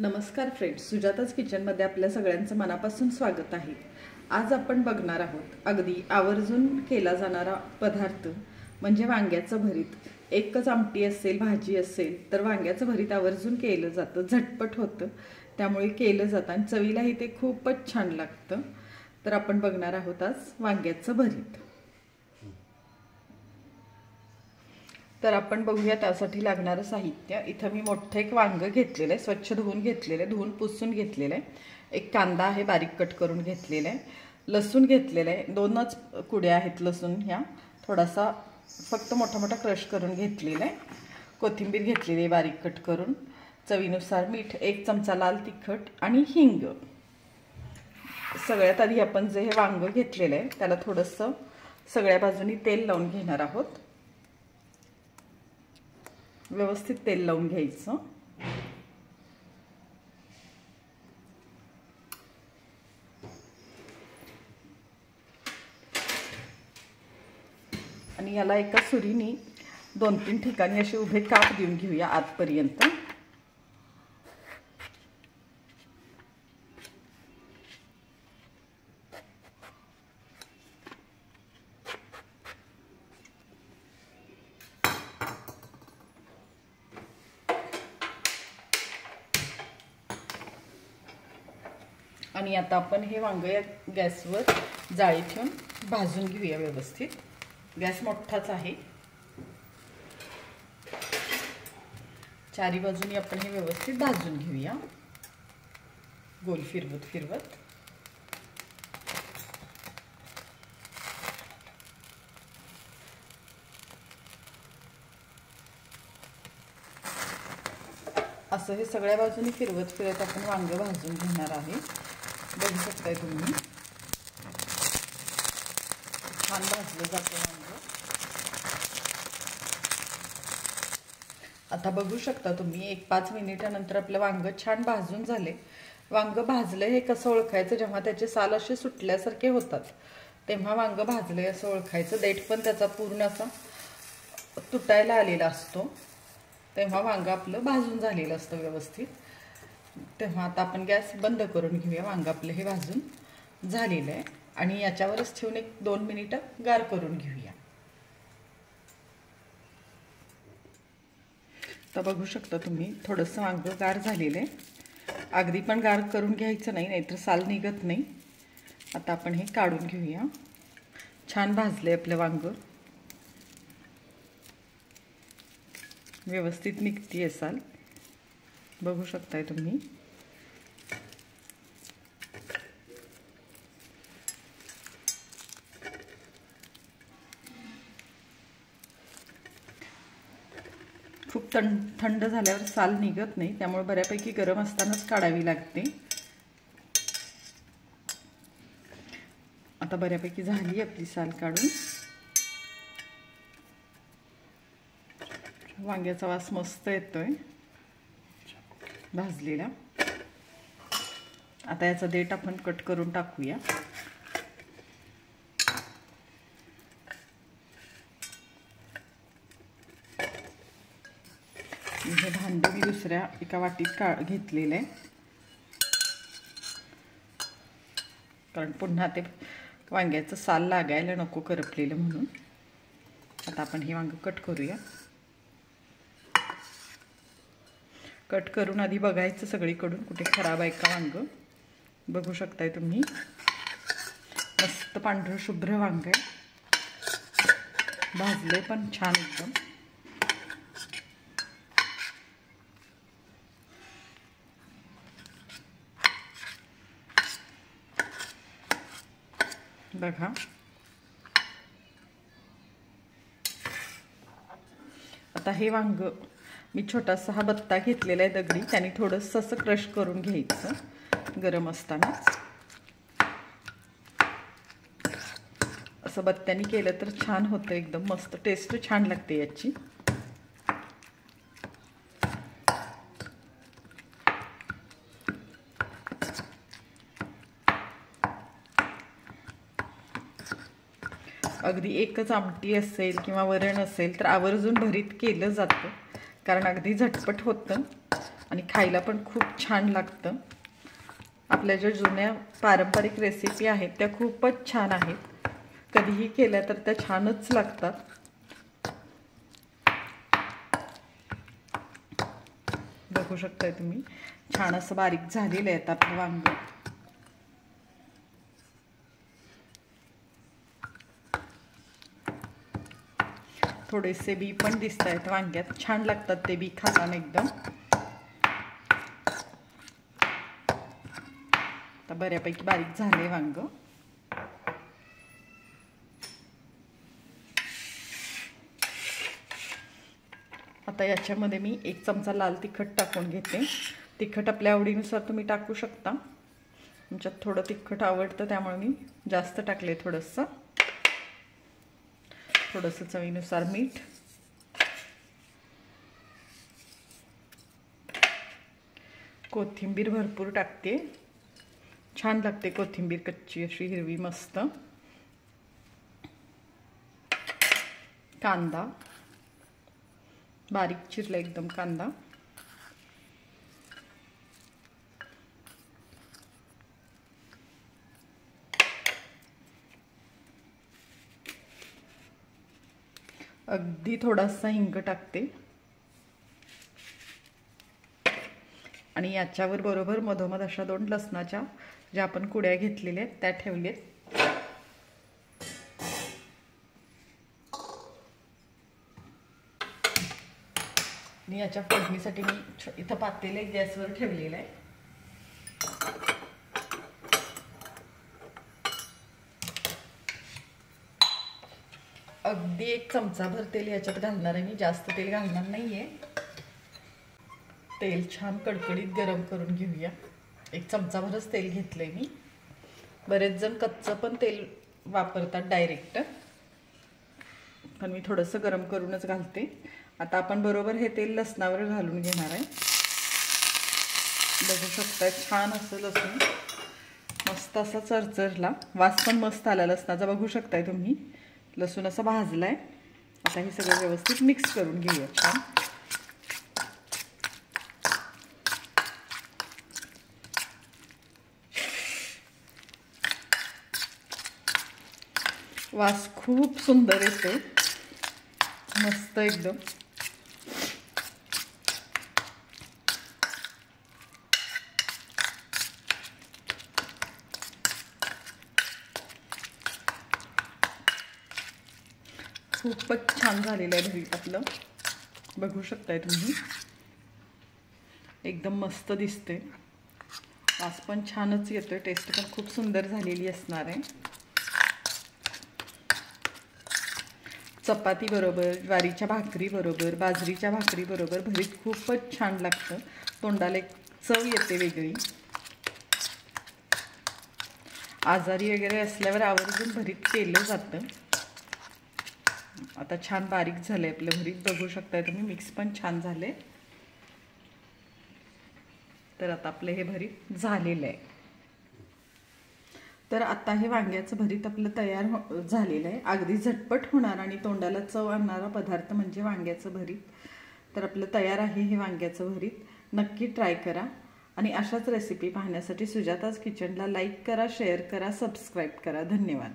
नमस्कार फ्रेंड्स, सुजाताज किचनमध्ये आपल्या सगळ्यांचं मनापासून स्वागत आहे। आज आपण बघणार आहोत अगदी आवर्जून केला जाणारा पदार्थ म्हणजे वांग्याचं भरीत। एकच आमटी असेल, भाजी असेल तर वांग्याचं भरीत आवर्जून केलं जातं, झटपट होतं, त्यामुळे केलं जातं आणि चवीलाही ते खूपच छान लागतं। तर आपण बघणार आहोत आज वांग्याचं भरीत। तर आपण बघूया त्यासाठी लागणारे साहित्य। इथं मी मोठं एक वांग घेतलेलं आहे, स्वच्छ धुवून घेतलेलं आहे, धुवून पुसून घेतलेलं आहे। एक कांदा आहे बारीक कट करून घेतलेला आहे, लसूण घेतलेलं आहे, 2च कुड्या आहेत लसूण ह्या, थोडासा फक्त मोठा मोठा क्रश करून घेतलेला आहे। कोथिंबीर घेतलेली आहे बारीक कट करून, चवीनुसार मीठ, 1 चमचा लाल तिखट आणि हिंग। सगळ्यात आधी आपण जे हे वांग घेतलेलं आहे त्याला थोडंसं सगळ्या बाजूनी तेल लावून घेणार आहोत। व्यवस्थित तेल लावून घ्यायचं आणि याला एका सुरीने 2-3 ठिकाणी असे उभे काप देऊन घेऊया आतपर्यंत। आणि आता आपण हे वांग या गॅसवर जाळी ठेवून भाजून घेऊया व्यवस्थित। गॅस मोठाच आहे, चारी बाजूनी आपण हे व्यवस्थित भाजून घेऊया, गोल फिरवत फिरवत। असं हे सगळ्या बाजूनी फिरवत फिरवत आपण वांग भाजून घेणार आहे। बघू शकताय तुम्ही, छान भाजलं जातं वांग। आता बघू शकता तुम्ही 1-5 मिनिटानंतर आपलं वांग छान भाजून झाले। वांग भाजले हे कसं ओळखायचं, जेव्हा त्याचे साल असे सुटल्यासारखे होतात तेव्हा वांग भाजले असं ओळखायचं। देठ पण त्याचा पूर्ण असा तुटायला आलेला असतो तेव्हा वांग आपलं भाजून झालेलं असतं व्यवस्थित। तेव्हा आता आपण गॅस बंद करून घेऊया, वांग आपलं हे भाजून झालेलं आहे आणि याच्यावरच ठेवून 1-2 मिनिटं गार करून घेऊया। तर बघू शकता तुम्ही थोडंसं वांग गार झालेलं आहे, अगदी पण गार करून घ्यायचं नाही, नाहीतर साल निघत नाही। आता आपण हे काढून घेऊया। छान भाजले आपलं वांग, व्यवस्थित निघते साल, बघू शकताय तुम्ही। खूप थंड झाल्यावर साल निघत नाही, त्यामुळे बऱ्यापैकी गरम असतानाच काढावी लागते। आता बऱ्यापैकी झाली आपली साल काढून। वांग्याचा वास मस्त येतोय भाजलेला। आता याचा देठ आपण कट करून टाकूया। हे भांडं मी दुसऱ्या एका वाटीत घेतलेलं आहे, कारण पुन्हा ते वांग्याचं साल लागायला नको करपलेलं म्हणून। आता आपण हे वांग कट करूया। कट करून आधी बघायचं सगळीकडून कुठे खराब आहे का वांग। बघू शकताय तुम्ही, मस्त पांढरं शुभ्र वांग आहे, भाजले पण छान एकदम। बघा, आता हे वांग मी छोटासा हा बत्ता घेतलेला आहे दगडी, त्याने थोडंसं असं क्रश करून घ्यायचं गरम असतानाच। असं बत्त्याने केलं तर छान होतं, एकदम मस्त टेस्ट छान लागते याची। अगदी एकच आमटी असेल किंवा वरण असेल तर आवर्जून भरीत केलं जातं, कारण अगदी झटपट होतं आणि खायला पण खूप छान लागतं. आपल्या ज्या जुन्या पारंपरिक रेसिपी आहेत त्या खूपच छान आहेत. कधीही केल्या तर त्या छानच लागतात. बघू शकताय तुम्ही, छान असं बारीक झालेलं आहे आपलं वांग. थोडेसे बी पण दिसत आहेत वांग्यात, छान लागतात ते बी खाताना एकदम. आता बऱ्यापैकी बारीक झाले वांग. आता याच्यामध्ये मी 1 चमचा लाल तिखट टाकून घेते. तिखट आपल्या आवडीनुसार तुम्ही टाकू शकता. तुमच्यात थोडं तिखट आवडतं त्यामुळे मी जास्त टाकले. थोडंसं चवीनुसार मीठ, कोथिंबीर भरपूर टाकते. छान लागते कोथिंबीर, कच्ची अशी हिरवी मस्त. कांदा बारीक चिरला एकदम कांदा. अगदी थोडासा हिंग टाकते. आणि याच्यावर बरोबर मधोमध अशा 2 लसणाच्या ज्या आपण कुड्या घेतलेल्या आहेत त्या ठेवल्यात. आणि याच्या फोडणीसाठी मी इथं पातेले गॅसवर ठेवलेलं आहे. अगदी 1 चमचाभर तेल याच्यात घालणार आहे मी, जास्त तेल घालणार नाहीये. तेल छान कडकडीत गरम करून घेऊया. 1 चमचाभरच तेल घेतलंय मी. बरेच जण कच्चं पण तेल वापरतात डायरेक्ट, पण मी थोडंसं गरम करूनच घालते. आता आपण बरोबर हे तेल लसणावर घालून घेणार आहे. बघू शकताय छान असं लसूण मस्त असा चरचरला, वास पण मस्त आला लसणाचा. बघू शकताय तुम्ही लसूण असा भाजलाय. आता हे सगळं व्यवस्थित मिक्स करून घेऊया छान. वास खूप सुंदर येतो, मस्त एकदम. खूपच छान झालेलं आहे भरीत आपलं. बघू शकताय तुम्ही, एकदम मस्त दिसते. वास पण छानच येतोय, टेस्ट पण खूप सुंदर झालेली असणार आहे. चपाती बरोबर, ज्वारीच्या भाकरी बरोबर, बाजरीच्या भाकरी बरोबर भरीत खूपच छान लागतं. तोंडाला एक चव येते वेगळी. आजारी वगैरे असल्यावर आवर्जून भरीत केलं जातं. आता छान बारीक झाले आपलं भरीत. बघू शकताय तुम्ही, मिक्स पण छान झाले. तर आता आपलं हे भरीत झालेलं आहे. तर आता हे वांग्याचं भरीत आपलं तयार झालेलं आहे. अगदी झटपट होणार आणि तोंडाला चव आणणारा पदार्थ म्हणजे वांग्याचं भरीत. तर आपलं तयार आहे हे वांग्याचं भरीत. नक्की ट्राय करा. आणि अशाच रेसिपी पाहण्यासाठी सुजाताज किचनला लाईक करा, शेअर करा, सबस्क्राईब करा. धन्यवाद.